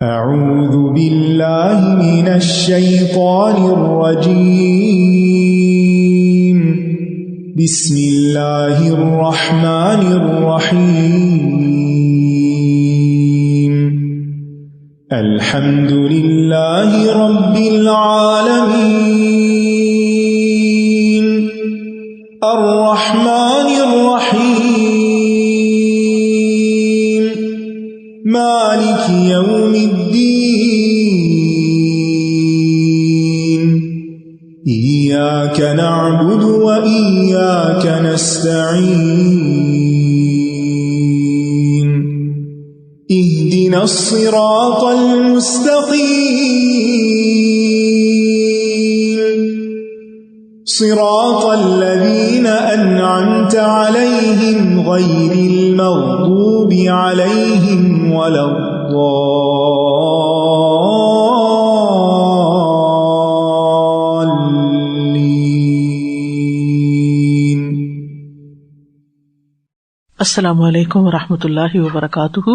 اعوذ باللہ من الشیطان الرجیم بسم اللہ الرحمن الرحیم الحمد للہ رب العالمین الرحمن الرحیم مالک یوم الدین ایاک نعبد و ایاک نستعین اهدنا الصراط المستقیم صراط الذین انعمت علیہم غیر المغضوب علیہم ولا الضالین۔ السلام علیکم ورحمۃ اللہ وبرکاتہ۔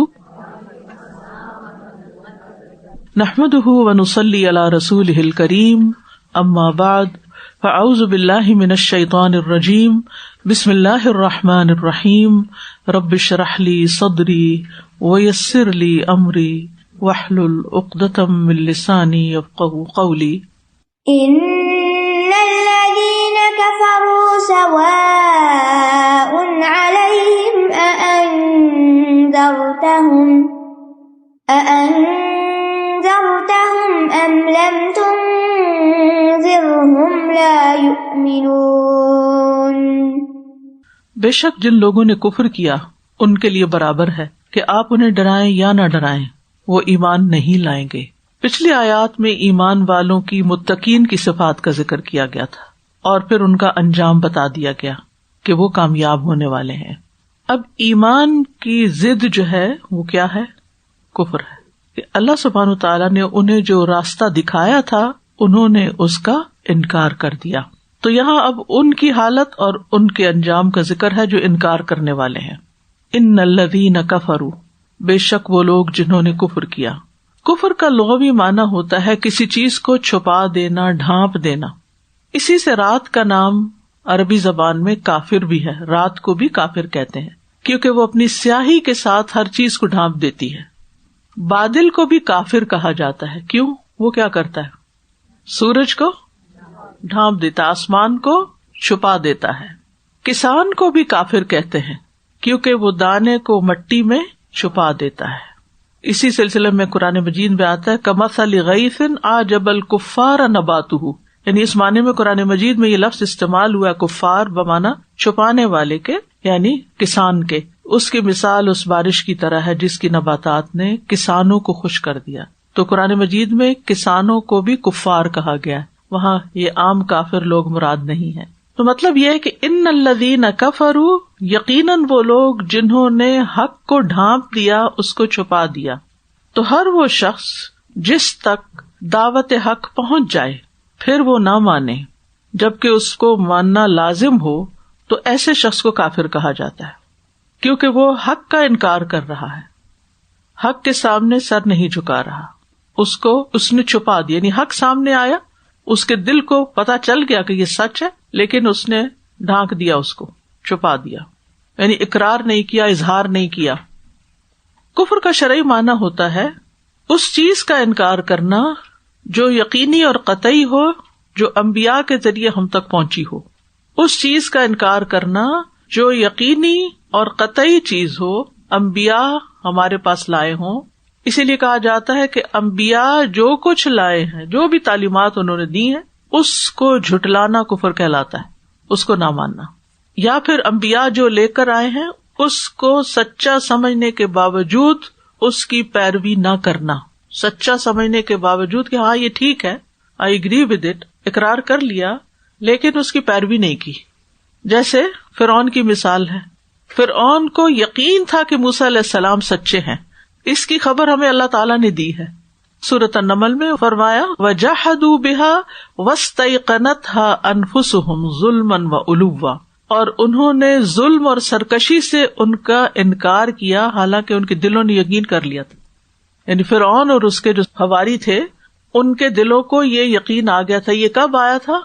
نحمده ونصلی علی رسولہ الکریم، اما بعد، فاعوذ باللہ من الشیطان الرجیم، بسم اللہ الرحمن الرحیم، رب اشرح لی صدری ویسر لی امری واحلل عقدۃ من لسانی یفقهوا قولی۔ ان الذین کفروا سواء علیہم أأنذرتهم أم لم تنذرهم لا يؤمنون۔ بے شک جن لوگوں نے کفر کیا ان کے لیے برابر ہے کہ آپ انہیں ڈرائیں یا نہ ڈرائیں، وہ ایمان نہیں لائیں گے۔ پچھلی آیات میں ایمان والوں کی متقین کی صفات کا ذکر کیا گیا تھا اور پھر ان کا انجام بتا دیا گیا کہ وہ کامیاب ہونے والے ہیں۔ اب ایمان کی ضد جو ہے وہ کیا ہے؟ کفر ہے۔ کہ اللہ سبحانہ تعالیٰ نے انہیں جو راستہ دکھایا تھا انہوں نے اس کا انکار کر دیا۔ تو یہاں اب ان کی حالت اور ان کے انجام کا ذکر ہے جو انکار کرنے والے ہیں۔ ان الذین کفروا، بے شک وہ لوگ جنہوں نے کفر کیا۔ کفر کا لغوی معنی ہوتا ہے کسی چیز کو چھپا دینا، ڈھانپ دینا۔ اسی سے رات کا نام عربی زبان میں کافر بھی ہے، رات کو بھی کافر کہتے ہیں کیونکہ وہ اپنی سیاہی کے ساتھ ہر چیز کو ڈھانپ دیتی ہے۔ بادل کو بھی کافر کہا جاتا ہے، کیوں؟ وہ کیا کرتا ہے؟ سورج کو ڈھانپ دیتا، آسمان کو چھپا دیتا ہے۔ کسان کو بھی کافر کہتے ہیں کیونکہ وہ دانے کو مٹی میں چھپا دیتا ہے۔ اسی سلسلے میں قرآن مجید میں آتا ہے کمثل غیث اعجب الکفار نباتہ، یعنی اس معنی میں قرآن مجید میں یہ لفظ استعمال ہوا ہے کفار بمعنی چھپانے والے کے، یعنی کسان کے۔ اس کی مثال اس بارش کی طرح ہے جس کی نباتات نے کسانوں کو خوش کر دیا۔ تو قرآن مجید میں کسانوں کو بھی کفار کہا گیا ہے، وہاں یہ عام کافر لوگ مراد نہیں ہے۔ تو مطلب یہ ہے کہ ان الذین کفروا، یقیناً وہ لوگ جنہوں نے حق کو ڈھانپ دیا، اس کو چھپا دیا۔ تو ہر وہ شخص جس تک دعوت حق پہنچ جائے پھر وہ نہ مانے جبکہ اس کو ماننا لازم ہو، تو ایسے شخص کو کافر کہا جاتا ہے کیونکہ وہ حق کا انکار کر رہا ہے، حق کے سامنے سر نہیں جھکا رہا، اس نے چھپا دیا۔ یعنی حق سامنے آیا، اس کے دل کو پتا چل گیا کہ یہ سچ ہے، لیکن اس نے ڈھانک دیا، اس کو چھپا دیا، یعنی اقرار نہیں کیا، اظہار نہیں کیا۔ کفر کا شرعی معنی ہوتا ہے اس چیز کا انکار کرنا جو یقینی اور قطعی ہو، جو انبیاء کے ذریعے ہم تک پہنچی ہو، اس چیز کا انکار کرنا جو یقینی اور قطعی چیز ہو، انبیاء ہمارے پاس لائے ہوں۔ اسی لیے کہا جاتا ہے کہ انبیاء جو کچھ لائے ہیں، جو بھی تعلیمات انہوں نے دی ہیں، اس کو جھٹلانا کفر کہلاتا ہے، اس کو نہ ماننا۔ یا پھر انبیاء جو لے کر آئے ہیں اس کو سچا سمجھنے کے باوجود اس کی پیروی نہ کرنا، سچا سمجھنے کے باوجود کہ ہاں یہ ٹھیک ہے، آئی ایگری ود اٹ، اقرار کر لیا، لیکن اس کی پیروی نہیں کی۔ جیسے فرعون کی مثال ہے، فرعون کو یقین تھا کہ موسیٰ علیہ السلام سچے ہیں، اس کی خبر ہمیں اللہ تعالیٰ نے دی ہے۔ سورۃ النمل میں فرمایا وَجَحَدُوا بِهَا وَاسْتَيْقَنَتْهَا أَنفُسُهُمْ ظُلْمًا وَعُلُوًّا، اور انہوں نے ظلم اور سرکشی سے ان کا انکار کیا حالانکہ ان کے دلوں نے یقین کر لیا تھا۔ یعنی فرعون اور اس کے جو حواری تھے ان کے دلوں کو یہ یقین آ گیا تھا. یہ کب آیا تھا؟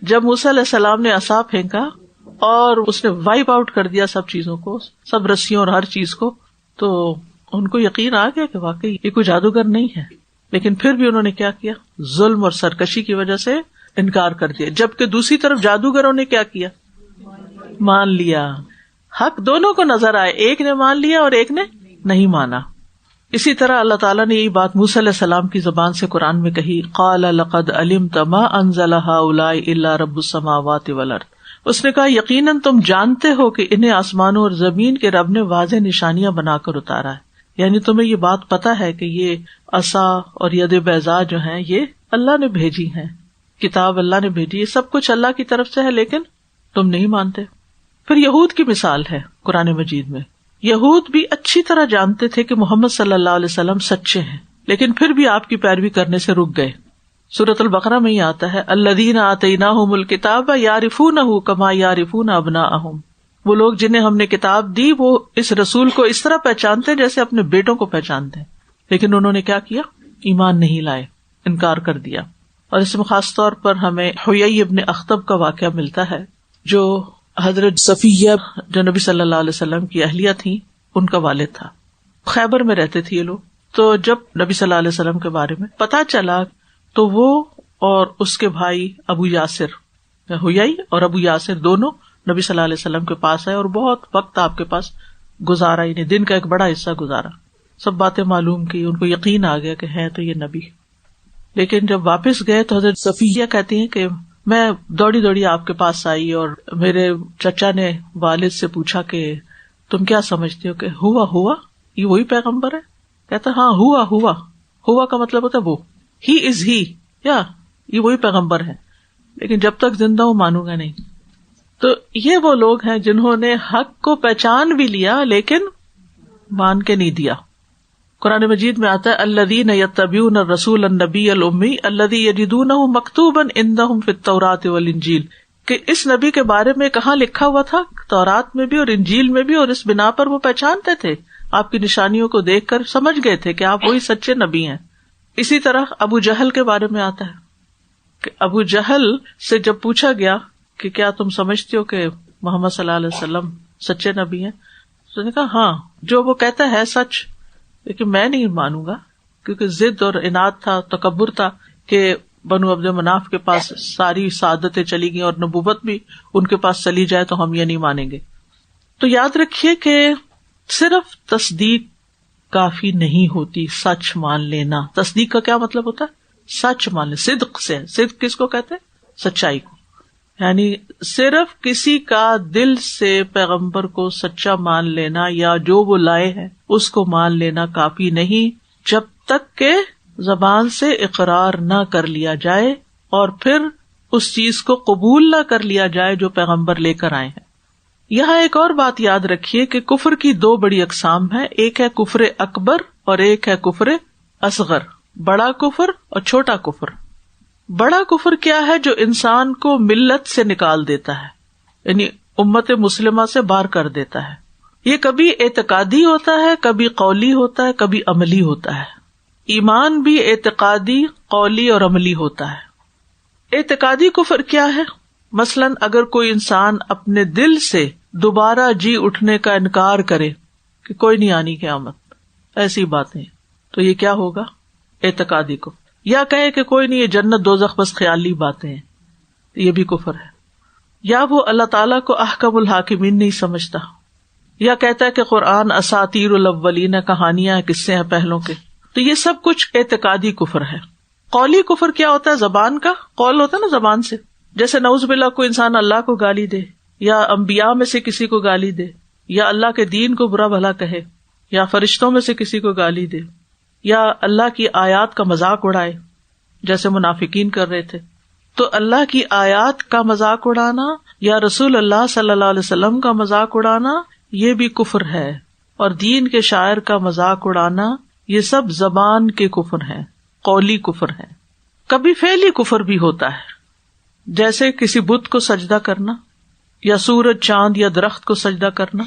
جب موسیٰ علیہ السلام نے عصا پھینکا اور اس نے وائپ آؤٹ کر دیا سب چیزوں کو, سب رسیوں اور ہر چیز کو, تو ان کو یقین آ گیا کہ واقعی یہ کوئی جادوگر نہیں ہے. لیکن پھر بھی انہوں نے کیا کیا؟ ظلم اور سرکشی کی وجہ سے انکار کر دیا. جبکہ دوسری طرف جادوگروں نے کیا کیا؟ مان لیا. حق دونوں کو نظر آئے, ایک نے مان لیا اور ایک نے نہیں مانا. اسی طرح اللہ تعالیٰ نے یہی بات موسیٰ علیہ السلام کی زبان سے قرآن میں کہی, قال لقد علمت ما انزل هؤلاء الا رب السماوات والارض. اس نے کہا یقیناً تم جانتے ہو کہ انہیں آسمانوں اور زمین کے رب نے واضح نشانیاں بنا کر اتارا ہے. یعنی تمہیں یہ بات پتا ہے کہ یہ عصا اور ید بیضاء جو ہیں یہ اللہ نے بھیجی ہیں, کتاب اللہ نے بھیجی, یہ سب کچھ اللہ کی طرف سے ہے, لیکن تم نہیں مانتے. پھر یہود کی مثال ہے قرآن مجید میں. یہود بھی اچھی طرح جانتے تھے کہ محمد صلی اللہ علیہ وسلم سچے ہیں, لیکن پھر بھی آپ کی پیروی کرنے سے رک گئے. سورۃ البقرہ میں یہ آتا ہے, الذین آتیناہم الکتاب یعرفونہ کما یعرفون ابناءہم. وہ لوگ جنہیں ہم نے کتاب دی وہ اس رسول کو اس طرح پہچانتے جیسے اپنے بیٹوں کو پہچانتے ہیں, لیکن انہوں نے کیا کیا؟ ایمان نہیں لائے, انکار کر دیا. اور اس میں خاص طور پر ہمیں حیی ابن اخطب کا واقعہ ملتا ہے, جو حضرت صفیہ جو نبی صلی اللہ علیہ وسلم کی اہلیہ تھیں ان کا والد تھا. خیبر میں رہتے تھے یہ لوگ. تو جب نبی صلی اللہ علیہ وسلم کے بارے میں پتا چلا تو وہ اور اس کے بھائی ابو یاسر, حیی اور ابو یاسر دونوں نبی صلی اللہ علیہ وسلم کے پاس آئے اور بہت وقت آپ کے پاس گزارا, انہیں دن کا ایک بڑا حصہ گزارا, سب باتیں معلوم کی, ان کو یقین آ گیا کہ ہے تو یہ نبی. لیکن جب واپس گئے تو حضرت صفیہ کہتی ہیں کہ میں دوڑی دوڑی آپ کے پاس آئی اور میرے چچا نے والد سے پوچھا کہ تم کیا سمجھتے ہو کہ ہوا یہ وہی پیغمبر ہے؟ کہتا ہاں ہوا کا مطلب ہوتا ہے وہ, ہی از ہی, یا یہ وہی پیغمبر ہے, لیکن جب تک زندہ ہوں مانوں گا نہیں. تو یہ وہ لوگ ہیں جنہوں نے حق کو پہچان بھی لیا لیکن مان کے نہیں دیا. قرآن مجید میں آتا ہے الذین یتبعون الرسول النبی الامی الذی یجدونہ مکتوبا عندہم فی التوراۃ والانجیل, کہ اس نبی کے بارے میں کہاں لکھا ہوا تھا؟ تورات میں بھی اور انجیل میں بھی, اور اس بنا پر وہ پہچانتے تھے, آپ کی نشانیوں کو دیکھ کر سمجھ گئے تھے کہ آپ وہی سچے نبی ہیں. اسی طرح ابو جہل کے بارے میں آتا ہے کہ ابو جہل سے جب پوچھا گیا کہ کیا تم سمجھتے ہو کہ محمد صلی اللہ علیہ وسلم سچے نبی ہیں, تو نے کہا ہاں جو وہ کہتا ہے سچ, لیکن میں نہیں مانوں گا, کیونکہ ضد اور عناد تھا, تکبر تھا کہ بنو عبد مناف کے پاس ساری سعادتیں چلی گئی اور نبوت بھی ان کے پاس چلی جائے تو ہم یہ نہیں مانیں گے. تو یاد رکھیے کہ صرف تصدیق کافی نہیں ہوتی, سچ مان لینا. تصدیق کا کیا مطلب ہوتا ہے؟ سچ مان لینا. صدق سے, صدق کس کو کہتے ہیں؟ سچائی کو. یعنی صرف کسی کا دل سے پیغمبر کو سچا مان لینا یا جو وہ لائے ہیں اس کو مان لینا کافی نہیں, جب تک کہ زبان سے اقرار نہ کر لیا جائے اور پھر اس چیز کو قبول نہ کر لیا جائے جو پیغمبر لے کر آئے ہیں. یہاں ایک اور بات یاد رکھیے کہ کفر کی دو بڑی اقسام ہیں, ایک ہے کفر اکبر اور ایک ہے کفر اصغر, بڑا کفر اور چھوٹا کفر. بڑا کفر کیا ہے؟ جو انسان کو ملت سے نکال دیتا ہے, یعنی امت مسلمہ سے باہر کر دیتا ہے. یہ کبھی اعتقادی ہوتا ہے, کبھی قولی ہوتا ہے, کبھی عملی ہوتا ہے. ایمان بھی اعتقادی, قولی اور عملی ہوتا ہے. اعتقادی کفر کیا ہے؟ مثلاً اگر کوئی انسان اپنے دل سے دوبارہ جی اٹھنے کا انکار کرے کہ کوئی نہیں آنی قیامت, ایسی باتیں, تو یہ کیا ہوگا؟ اعتقادی کفر. یا کہے کہ کوئی نہیں, یہ جنت دوزخ بس خیالی باتیں ہیں, یہ بھی کفر ہے. یا وہ اللہ تعالیٰ کو احکم الحاکمین نہیں سمجھتا, یا کہتا ہے کہ قرآن اساطیر الاولین, کہانیاں ہیں, قصے ہیں پہلوں کے. تو یہ سب کچھ اعتقادی کفر ہے. قولی کفر کیا ہوتا ہے؟ زبان کا, قول ہوتا ہے نا زبان سے, جیسے نعوذ باللہ کوئی انسان اللہ کو گالی دے, یا انبیاء میں سے کسی کو گالی دے, یا اللہ کے دین کو برا بھلا کہے, یا فرشتوں میں سے کسی کو گالی دے, یا اللہ کی آیات کا مذاق اڑائے جیسے منافقین کر رہے تھے. تو اللہ کی آیات کا مذاق اڑانا یا رسول اللہ صلی اللہ علیہ وسلم کا مذاق اڑانا یہ بھی کفر ہے, اور دین کے شاعر کا مذاق اڑانا یہ سب زبان کے کفر ہیں, قولی کفر ہیں. کبھی فعلی کفر بھی ہوتا ہے, جیسے کسی بت کو سجدہ کرنا, یا سورج چاند یا درخت کو سجدہ کرنا,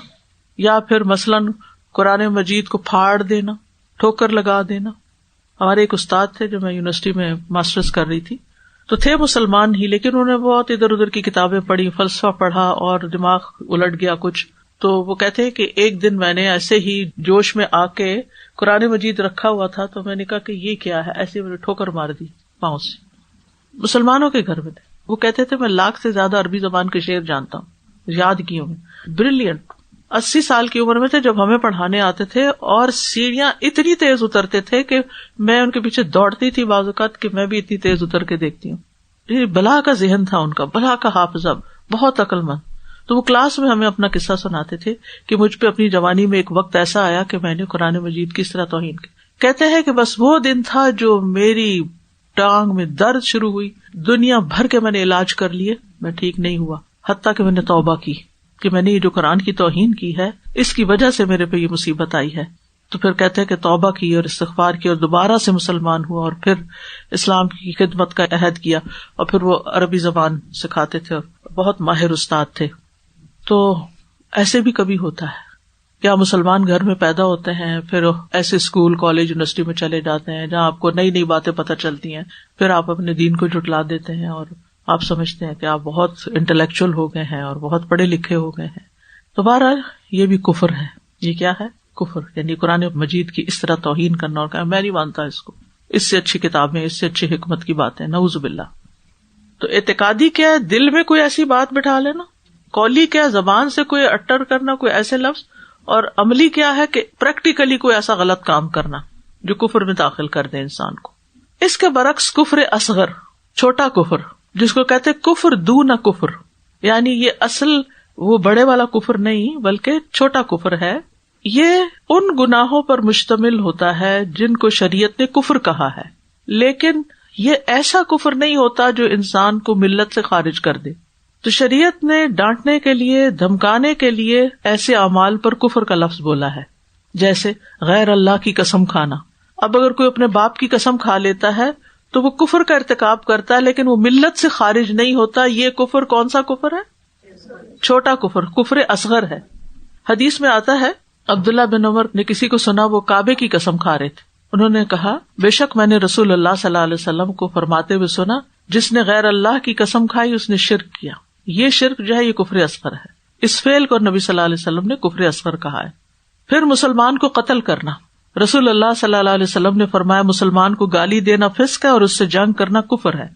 یا پھر مثلاً قرآن مجید کو پھاڑ دینا, ٹھوکر لگا دینا. ہمارے ایک استاد تھے جو میں یونیورسٹی میں ماسٹرز کر رہی تھی, تو تھے مسلمان ہی, لیکن انہوں نے بہت ادھر ادھر کی کتابیں پڑھی, فلسفہ پڑھا اور دماغ الٹ گیا کچھ. تو وہ کہتے ہیں کہ ایک دن میں نے ایسے ہی جوش میں آ کے قرآن مجید رکھا ہوا تھا, تو میں نے کہا کہ یہ کیا ہے, ایسے میں نے ٹھوکر مار دی پاؤں سے. مسلمانوں کے گھر میں تھے. وہ کہتے تھے میں 1,00,000 سے زیادہ عربی زبان کے شعر جانتا ہوں, یاد کیے ہوں. بریلینٹ. 80 سال کی عمر میں تھے جب ہمیں پڑھانے آتے تھے, اور سیڑھیاں اتنی تیز اترتے تھے کہ میں ان کے پیچھے دوڑتی تھی بعض اوقات کہ میں بھی اتنی تیز اتر کے دیکھتی ہوں. یہ بلا کا ذہن تھا ان کا, بلا کا حافظہ, بہت عقل مند. تو وہ کلاس میں ہمیں اپنا قصہ سناتے تھے کہ مجھ پہ اپنی جوانی میں ایک وقت ایسا آیا کہ میں نے قرآن مجید کی اس طرح توہین کی. کہتے ہیں کہ بس وہ دن تھا جو میری ٹانگ میں درد شروع ہوئی, دنیا بھر کے میں نے علاج کر لیے, میں ٹھیک نہیں ہوا, حتیٰ کہ میں نے توبہ کی کہ میں نے یہ جو قرآن کی توہین کی ہے اس کی وجہ سے میرے پہ یہ مصیبت آئی ہے. تو پھر کہتے ہیں کہ توبہ کی اور استغفار کی اور دوبارہ سے مسلمان ہوا, اور پھر اسلام کی خدمت کا عہد کیا, اور پھر وہ عربی زبان سکھاتے تھے اور بہت ماہر استاد تھے. تو ایسے بھی کبھی ہوتا ہے کیا مسلمان گھر میں پیدا ہوتے ہیں, پھر ایسے اسکول کالج یونیورسٹی میں چلے جاتے ہیں جہاں آپ کو نئی نئی باتیں پتہ چلتی ہیں, پھر آپ اپنے دین کو جھٹلا دیتے ہیں اور آپ سمجھتے ہیں کہ آپ بہت انٹلیکچوئل ہو گئے ہیں اور بہت پڑھے لکھے ہو گئے ہیں. تو بہرحال یہ بھی کفر ہے. یہ کیا ہے؟ کفر. یعنی قرآن مجید کی اس طرح توہین کرنا اور کہنا میں نہیں مانتا اس کو, اس سے اچھی کتابیں, اس سے اچھی حکمت کی باتیں, نعوذ باللہ. تو اعتقادی کیا ہے؟ دل میں کوئی ایسی بات بٹھا لینا. قولی کیا ہے؟ زبان سے کوئی اٹر کرنا کوئی ایسے لفظ. اور عملی کیا ہے کہ پریکٹیکلی کوئی ایسا غلط کام کرنا جو کفر میں داخل کر دے انسان کو. اس کے برعکس کفر اصغر, چھوٹا کفر, جس کو کہتے کفر دون کفر, یعنی یہ اصل وہ بڑے والا کفر نہیں بلکہ چھوٹا کفر ہے. یہ ان گناہوں پر مشتمل ہوتا ہے جن کو شریعت نے کفر کہا ہے, لیکن یہ ایسا کفر نہیں ہوتا جو انسان کو ملت سے خارج کر دے. تو شریعت نے ڈانٹنے کے لیے, دھمکانے کے لیے ایسے اعمال پر کفر کا لفظ بولا ہے, جیسے غیر اللہ کی قسم کھانا. اب اگر کوئی اپنے باپ کی قسم کھا لیتا ہے تو وہ کفر کا ارتکاب کرتا ہے, لیکن وہ ملت سے خارج نہیں ہوتا. یہ کفر کون سا کفر ہے؟ چھوٹا کفر, کفر اصغر ہے. حدیث میں آتا ہے عبداللہ بن عمر نے کسی کو سنا وہ کعبے کی قسم کھا رہے تھے. انہوں نے کہا بے شک میں نے رسول اللہ صلی اللہ علیہ وسلم کو فرماتے ہوئے سنا, جس نے غیر اللہ کی قسم کھائی اس نے شرک کیا. یہ شرک جو ہے یہ کفر اصغر ہے. اس فعل کو نبی صلی اللہ علیہ وسلم نے کفر اصغر کہا ہے. پھر مسلمان کو قتل کرنا, رسول اللہ صلی اللہ علیہ وسلم نے فرمایا مسلمان کو گالی دینا فسق ہے اور اس سے جنگ کرنا کفر ہے.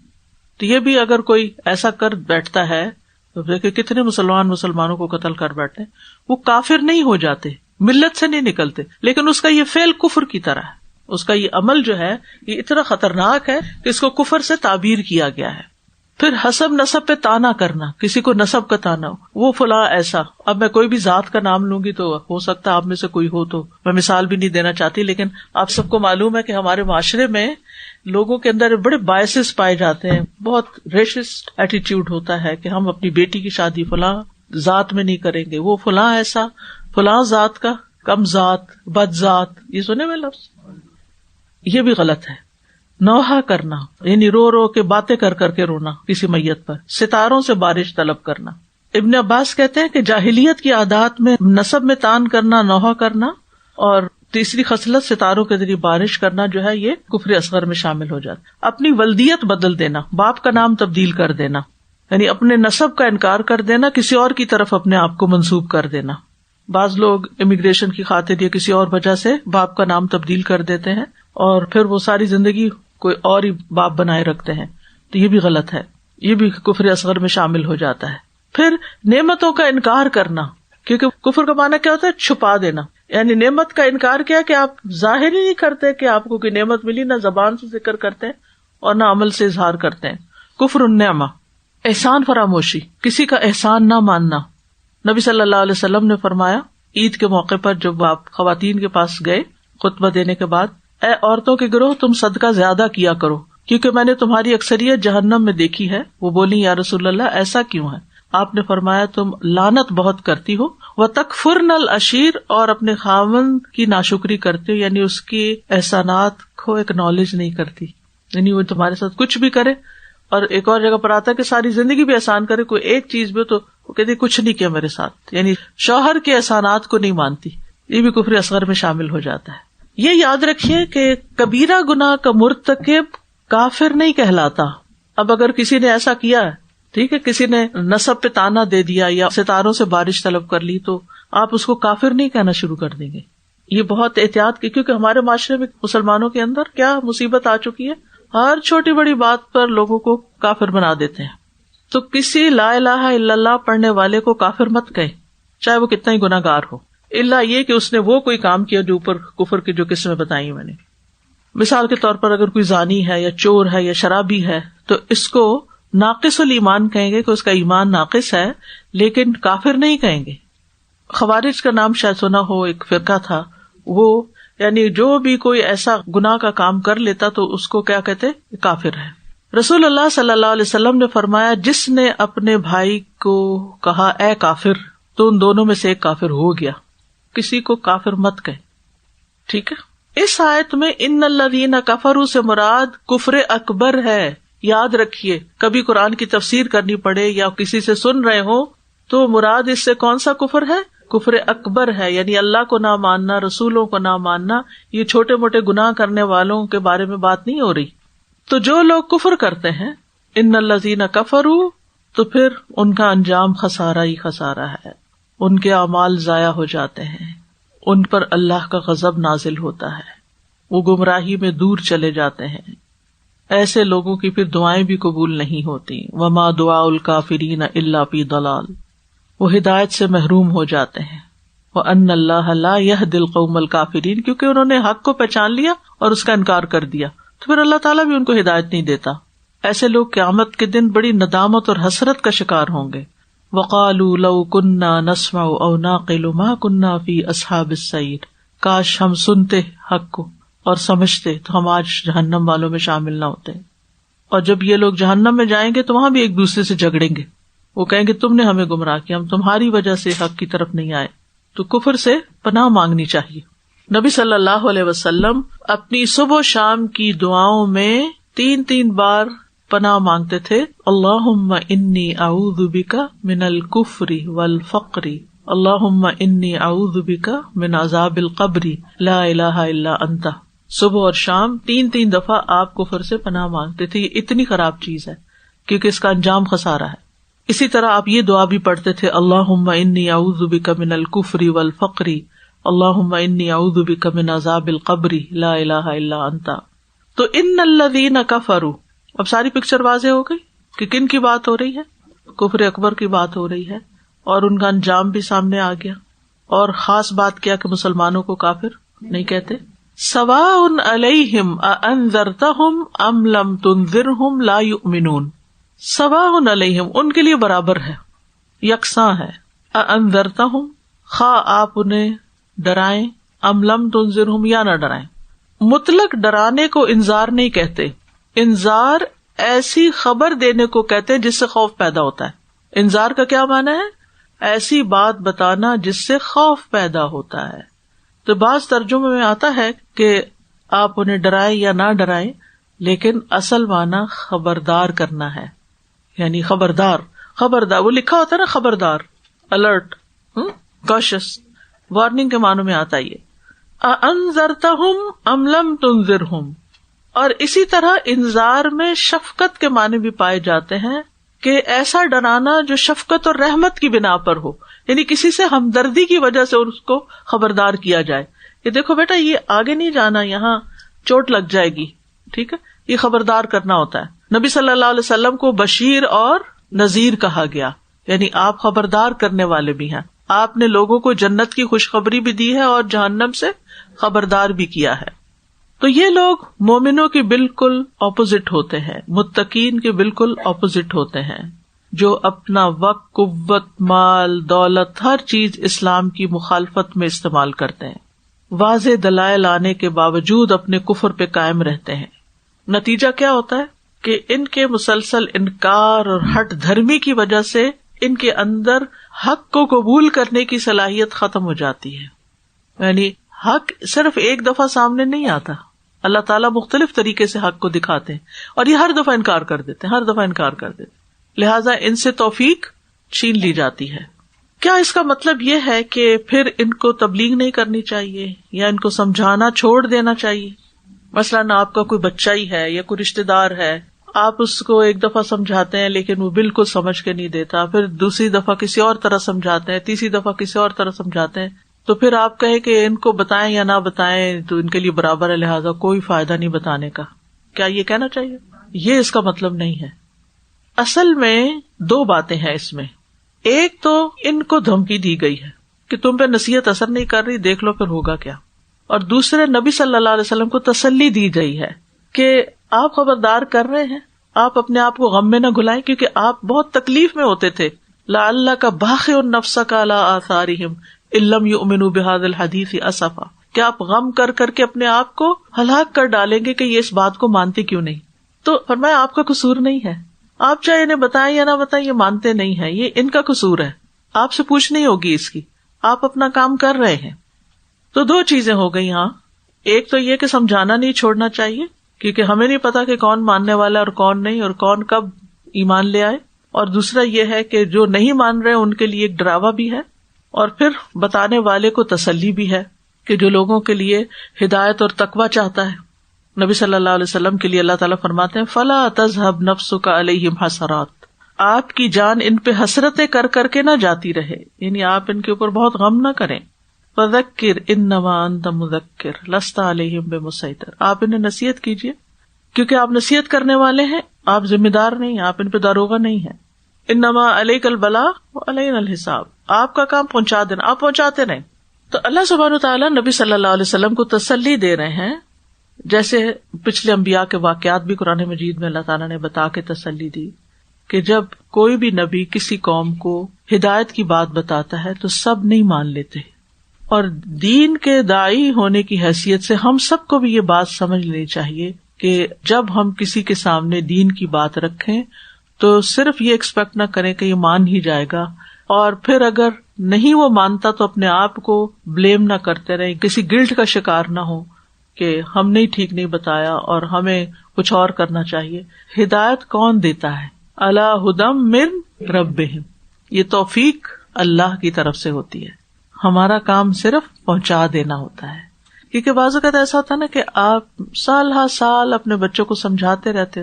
تو یہ بھی اگر کوئی ایسا کر بیٹھتا ہے تو دیکھیں کتنے مسلمانوں کو قتل کر بیٹھتے ہیں, وہ کافر نہیں ہو جاتے, ملت سے نہیں نکلتے, لیکن اس کا یہ فعل کفر کی طرح ہے. اس کا یہ عمل جو ہے یہ اتنا خطرناک ہے کہ اس کو کفر سے تعبیر کیا گیا ہے. پھر حسب نسب پہ تانا کرنا, کسی کو نسب کا تانا, وہ فلاں ایسا. اب میں کوئی بھی ذات کا نام لوں گی تو ہو سکتا ہے آپ میں سے کوئی ہو, تو میں مثال بھی نہیں دینا چاہتی, لیکن آپ سب کو معلوم ہے کہ ہمارے معاشرے میں لوگوں کے اندر بڑے بائسز پائے جاتے ہیں, بہت ریشسٹ ایٹیٹیوڈ ہوتا ہے کہ ہم اپنی بیٹی کی شادی فلاں ذات میں نہیں کریں گے, وہ فلاں ایسا, فلاں ذات کا, کم ذات, بد ذات, یہ سنے ہوئے لفظ. یہ بھی غلط ہے. نوحہ کرنا یعنی رو رو کے باتیں کر کر کے رونا کسی میت پر, ستاروں سے بارش طلب کرنا. ابن عباس کہتے ہیں کہ جاہلیت کی عادات میں نسب میں تان کرنا, نوحہ کرنا, اور تیسری خصلت ستاروں کے ذریعے بارش کرنا جو ہے یہ کفر اصغر میں شامل ہو جاتا. اپنی ولدیت بدل دینا, باپ کا نام تبدیل کر دینا, یعنی اپنے نسب کا انکار کر دینا, کسی اور کی طرف اپنے آپ کو منسوب کر دینا. بعض لوگ امیگریشن کی خاطر یا کسی اور وجہ سے باپ کا نام تبدیل کر دیتے ہیں اور پھر وہ ساری زندگی کوئی اور ہی باپ بنائے رکھتے ہیں, تو یہ بھی غلط ہے, یہ بھی کفر اصغر میں شامل ہو جاتا ہے. پھر نعمتوں کا انکار کرنا, کیونکہ کفر کا معنی کیا ہوتا ہے؟ چھپا دینا. یعنی نعمت کا انکار کیا کہ آپ ظاہر ہی نہیں کرتے کہ آپ کو کوئی نعمت ملی, نہ زبان سے ذکر کرتے ہیں اور نہ عمل سے اظہار کرتے ہیں. کفر النعمہ, احسان فراموشی, کسی کا احسان نہ ماننا. نبی صلی اللہ علیہ وسلم نے فرمایا عید کے موقع پر جب آپ خواتین کے پاس گئے خطبہ دینے کے بعد, اے عورتوں کے گروہ تم صدقہ زیادہ کیا کرو کیونکہ میں نے تمہاری اکثریت جہنم میں دیکھی ہے. وہ بولی یا رسول اللہ ایسا کیوں ہے؟ آپ نے فرمایا تم لعنت بہت کرتی ہو, وتکفرن العشیر, اور اپنے خاوند کی ناشکری کرتے ہو, یعنی اس کی احسانات کو ایکنالج نہیں کرتی, یعنی وہ تمہارے ساتھ کچھ بھی کرے. اور ایک اور جگہ پر آتا ہے کہ ساری زندگی بھی احسان کرے, کوئی ایک چیز بھی تو وہ کہتی کچھ نہیں کیا میرے ساتھ, یعنی شوہر کے احسانات کو نہیں مانتی. یہ بھی کفر اصغر میں شامل ہو جاتا ہے. یہ یاد رکھیے کہ کبیرہ گناہ کا مرتکب کافر نہیں کہلاتا. اب اگر کسی نے ایسا کیا ہے، ٹھیک ہے، کسی نے نسب پہ تانا دے دیا یا ستاروں سے بارش طلب کر لی، تو آپ اس کو کافر نہیں کہنا شروع کر دیں گے. یہ بہت احتیاط کی، کیونکہ ہمارے معاشرے میں مسلمانوں کے اندر کیا مصیبت آ چکی ہے، ہر چھوٹی بڑی بات پر لوگوں کو کافر بنا دیتے ہیں. تو کسی لا الہ الا اللہ پڑھنے والے کو کافر مت کہیں، چاہے وہ کتنا ہی گناہ گار ہو، الا یہ کہ اس نے وہ کوئی کام کیا جو اوپر کفر کی جو قسمیں بتائی میں نے. مثال کے طور پر اگر کوئی زانی ہے یا چور ہے یا شرابی ہے تو اس کو ناقص الایمان کہیں گے کہ اس کا ایمان ناقص ہے، لیکن کافر نہیں کہیں گے. خوارج کا نام شاید سنا ہو، ایک فرقہ تھا، وہ یعنی جو بھی کوئی ایسا گناہ کا کام کر لیتا تو اس کو کیا کہتے، کافر ہے. رسول اللہ صلی اللہ علیہ وسلم نے فرمایا جس نے اپنے بھائی کو کہا اے کافر تو ان دونوں میں سے ایک کافر ہو گیا. کسی کو کافر مت کہے، ٹھیک ہے. اس آیت میں ان الذین کفروا سے مراد کفر اکبر ہے. یاد رکھیے کبھی قرآن کی تفسیر کرنی پڑے یا کسی سے سن رہے ہو تو مراد اس سے کون سا کفر ہے؟ کفر اکبر ہے، یعنی اللہ کو نہ ماننا، رسولوں کو نہ ماننا. یہ چھوٹے موٹے گناہ کرنے والوں کے بارے میں بات نہیں ہو رہی. تو جو لوگ کفر کرتے ہیں ان الذین کفروا، تو پھر ان کا انجام خسارہ ہی خسارہ ہے. ان کے اعمال ضائع ہو جاتے ہیں، ان پر اللہ کا غضب نازل ہوتا ہے، وہ گمراہی میں دور چلے جاتے ہیں. ایسے لوگوں کی پھر دعائیں بھی قبول نہیں ہوتی. وما دعاء الکافرین الا فی ضلال، وہ ہدایت سے محروم ہو جاتے ہیں. وان اللہ لا یہدی القوم الکافرین، کیونکہ انہوں نے حق کو پہچان لیا اور اس کا انکار کر دیا تو پھر اللہ تعالیٰ بھی ان کو ہدایت نہیں دیتا. ایسے لوگ قیامت کے دن بڑی ندامت اور حسرت کا شکار ہوں گے. وقالوا لو كنا نسمع او نعقل ما كنا في اصحاب السعیر، کاش ہم سنتے حق کو اور سمجھتے تو ہم آج جہنم والوں میں شامل نہ ہوتے. اور جب یہ لوگ جہنم میں جائیں گے تو وہاں بھی ایک دوسرے سے جھگڑیں گے. وہ کہیں گے تم نے ہمیں گمراہ کیا، ہم تمہاری وجہ سے حق کی طرف نہیں آئے. تو کفر سے پناہ مانگنی چاہیے. نبی صلی اللہ علیہ وسلم اپنی صبح و شام کی دعاؤں میں 3 بار پناہ مانگتے تھے. اللہم انی اعوذ بک من الکفر والفقر، اللہم انی اعوذ بک من عذاب القبر، لا الہ الا انت. صبح اور شام 3 دفعہ آپ کفر سے پناہ مانگتے تھے. یہ اتنی خراب چیز ہے کیونکہ اس کا انجام خسارہ ہے. اسی طرح آپ یہ دعا بھی پڑھتے تھے اللہم انی اعوذ بک من الکفر والفقر، اللہم انی اعوذ بک من عذاب القبر، لا الہ الا انت. تو ان الذین کفروا، اب ساری پکچر واضح ہو گئی کہ کن کی بات ہو رہی ہے. کفر اکبر کی بات ہو رہی ہے اور ان کا انجام بھی سامنے آ گیا. اور خاص بات کیا کہ مسلمانوں کو کافر نہیں کہتے. سواء علیہم اانذرتہم ام لم تنذرہم لا یؤمنون. سواء علیہم، ان کے لیے برابر ہے، یکساں ہے. اانذرتہم، خواہ آپ انہیں ڈرائیں، ام لم تنذرہم، یا نہ ڈرائیں. مطلق ڈرانے کو انذار نہیں کہتے. انذار ایسی خبر دینے کو کہتے ہیں جس سے خوف پیدا ہوتا ہے. انذار کا کیا معنی ہے؟ ایسی بات بتانا جس سے خوف پیدا ہوتا ہے. تو بعض ترجمے میں آتا ہے کہ آپ انہیں ڈرائیں یا نہ ڈرائیں، لیکن اصل معنی خبردار کرنا ہے. یعنی خبردار وہ لکھا ہوتا ہے نا، خبردار، الرٹ، کوشس، وارننگ کے معنوں میں آتا ہے. انذرتہم ام لم تنذرہم. اور اسی طرح انذار میں شفقت کے معنی بھی پائے جاتے ہیں کہ ایسا ڈرانا جو شفقت اور رحمت کی بنا پر ہو، یعنی کسی سے ہمدردی کی وجہ سے اس کو خبردار کیا جائے کہ دیکھو بیٹا یہ آگے نہیں جانا، یہاں چوٹ لگ جائے گی. ٹھیک ہے، یہ خبردار کرنا ہوتا ہے. نبی صلی اللہ علیہ وسلم کو بشیر اور نذیر کہا گیا، یعنی آپ خبردار کرنے والے بھی ہیں. آپ نے لوگوں کو جنت کی خوشخبری بھی دی ہے اور جہنم سے خبردار بھی کیا ہے. تو یہ لوگ مومنوں کے بالکل اپوزٹ ہوتے ہیں، متقین کے بالکل اپوزٹ ہوتے ہیں، جو اپنا وقت، قوت، مال، دولت، ہر چیز اسلام کی مخالفت میں استعمال کرتے ہیں. واضح دلائل آنے کے باوجود اپنے کفر پہ قائم رہتے ہیں. نتیجہ کیا ہوتا ہے کہ ان کے مسلسل انکار اور ہٹ دھرمی کی وجہ سے ان کے اندر حق کو قبول کرنے کی صلاحیت ختم ہو جاتی ہے. یعنی حق صرف ایک دفعہ سامنے نہیں آتا، اللہ تعالیٰ مختلف طریقے سے حق کو دکھاتے ہیں اور یہ ہر دفعہ انکار کر دیتے ہیں. لہٰذا ان سے توفیق چھین لی جاتی ہے. کیا اس کا مطلب یہ ہے کہ پھر ان کو تبلیغ نہیں کرنی چاہیے یا ان کو سمجھانا چھوڑ دینا چاہیے؟ مثلاً آپ کا کوئی بچہ ہی ہے یا کوئی رشتے دار ہے، آپ اس کو ایک دفعہ سمجھاتے ہیں لیکن وہ بالکل سمجھ کے نہیں دیتا، پھر دوسری دفعہ کسی اور طرح سمجھاتے ہیں، تیسری دفعہ کسی اور طرح سمجھاتے ہیں، تو پھر آپ کہیں کہ ان کو بتائیں یا نہ بتائیں تو ان کے لیے برابر ہے، لہٰذا کوئی فائدہ نہیں بتانے کا. کیا یہ کہنا چاہیے؟ یہ اس کا مطلب نہیں ہے. اصل میں دو باتیں ہیں اس میں. ایک تو ان کو دھمکی دی گئی ہے کہ تم پہ نصیحت اثر نہیں کر رہی، دیکھ لو پھر ہوگا کیا. اور دوسرے نبی صلی اللہ علیہ وسلم کو تسلی دی گئی ہے کہ آپ خبردار کر رہے ہیں، آپ اپنے آپ کو غم میں نہ گھلائیں، کیونکہ آپ بہت تکلیف میں ہوتے تھے. لعلک باخع نفسک علی آثارہم ان لم یؤمنوا بہذا الحدیث اسفا، کہ آپ غم کر کر کے اپنے آپ کو ہلاک کر ڈالیں گے کہ یہ اس بات کو مانتے کیوں نہیں. تو فرمایا آپ کا قصور نہیں ہے، آپ چاہے انہیں بتائیں یا نہ بتائیں، یہ مانتے نہیں ہیں، یہ ان کا قصور ہے، آپ سے پوچھنی ہوگی اس کی، آپ اپنا کام کر رہے ہیں. تو دو چیزیں ہو گئی یہاں. ایک تو یہ کہ سمجھانا نہیں چھوڑنا چاہیے، کیونکہ ہمیں نہیں پتا کہ کون ماننے والا اور کون نہیں، اور کون کب ایمان لے آئے. اور دوسرا یہ ہے کہ جو نہیں مان رہے ان کے لیے ایک ڈراوا بھی ہے، اور پھر بتانے والے کو تسلی بھی ہے کہ جو لوگوں کے لیے ہدایت اور تقویٰ چاہتا ہے. نبی صلی اللہ علیہ وسلم کے لیے اللہ تعالیٰ فرماتے ہیں فَلَا تَذْهَبْ نَفْسُكَ عَلَيْهِمْ حَسَرَاتٍ، آپ کی جان ان پہ حسرتیں کر کر کے نہ جاتی رہے، یعنی آپ ان کے اوپر بہت غم نہ کریں. فَذَكِّرْ إِنَّمَا أَنْتَ مُذَكِّرٌ لَسْتَ عَلَيْهِمْ بِمُسَيْطِرٍ، آپ انہیں نصیحت کیجیے کیونکہ آپ نصیحت کرنے والے ہیں، آپ ذمہ دار نہیں، آپ ان پہ داروغہ نہیں ہیں. انما علیک البلاغ وعلینا الحساب، آپ کا کام پہنچا دینا، آپ پہنچاتے رہیں. تو اللہ سبحانہ وتعالیٰ نبی صلی اللہ علیہ وسلم کو تسلی دے رہے ہیں، جیسے پچھلے انبیاء کے واقعات بھی قرآن مجید میں اللہ تعالیٰ نے بتا کے تسلی دی کہ جب کوئی بھی نبی کسی قوم کو ہدایت کی بات بتاتا ہے تو سب نہیں مان لیتے، اور دین کے داعی ہونے کی حیثیت سے ہم سب کو بھی یہ بات سمجھ لینی چاہیے کہ جب ہم کسی کے سامنے دین کی بات رکھیں تو صرف یہ ایکسپیکٹ نہ کریں کہ یہ مان ہی جائے گا، اور پھر اگر نہیں وہ مانتا تو اپنے آپ کو بلیم نہ کرتے رہیں، کسی گلٹ کا شکار نہ ہو کہ ہم نے ٹھیک نہیں بتایا اور ہمیں کچھ اور کرنا چاہیے. ہدایت کون دیتا ہے؟ علی ھدی من ربہم، یہ توفیق اللہ کی طرف سے ہوتی ہے، ہمارا کام صرف پہنچا دینا ہوتا ہے. کیونکہ بعض اوقات ایسا ہوتا ہے نا کہ آپ سال ہر سال اپنے بچوں کو سمجھاتے رہتے،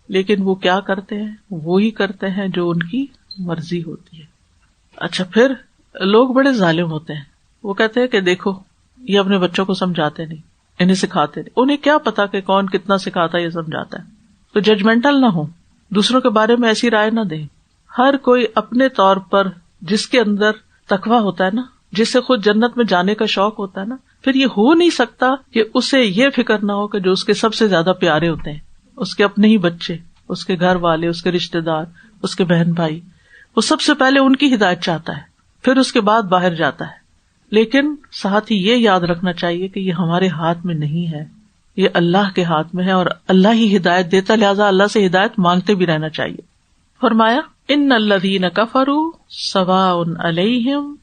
لیکن وہ کیا کرتے ہیں؟ وہی کرتے ہیں جو ان کی مرضی ہوتی ہے. اچھا، پھر لوگ بڑے ظالم ہوتے ہیں، وہ کہتے ہیں کہ دیکھو یہ اپنے بچوں کو سمجھاتے نہیں، انہیں سکھاتے نہیں. انہیں کیا پتا کہ کون کتنا سکھاتا ہے یا سمجھاتا ہے. تو ججمنٹل نہ ہو، دوسروں کے بارے میں ایسی رائے نہ دیں. ہر کوئی اپنے طور پر جس کے اندر تقویٰ ہوتا ہے نا، جس سے خود جنت میں جانے کا شوق ہوتا ہے نا، پھر یہ ہو نہیں سکتا کہ اسے یہ فکر نہ ہو کہ جو اس کے سب سے زیادہ پیارے ہوتے ہیں، اس کے اپنے ہی بچے، اس کے گھر والے، اس کے رشتے دار، اس کے بہن بھائی، وہ سب سے پہلے ان کی ہدایت چاہتا ہے، پھر اس کے بعد باہر جاتا ہے. لیکن ساتھ ہی یہ یاد رکھنا چاہیے کہ یہ ہمارے ہاتھ میں نہیں ہے، یہ اللہ کے ہاتھ میں ہے، اور اللہ ہی ہدایت دیتا، لہٰذا اللہ سے ہدایت مانگتے بھی رہنا چاہیے. فرمایا ان الذین کفروا سواء علیہم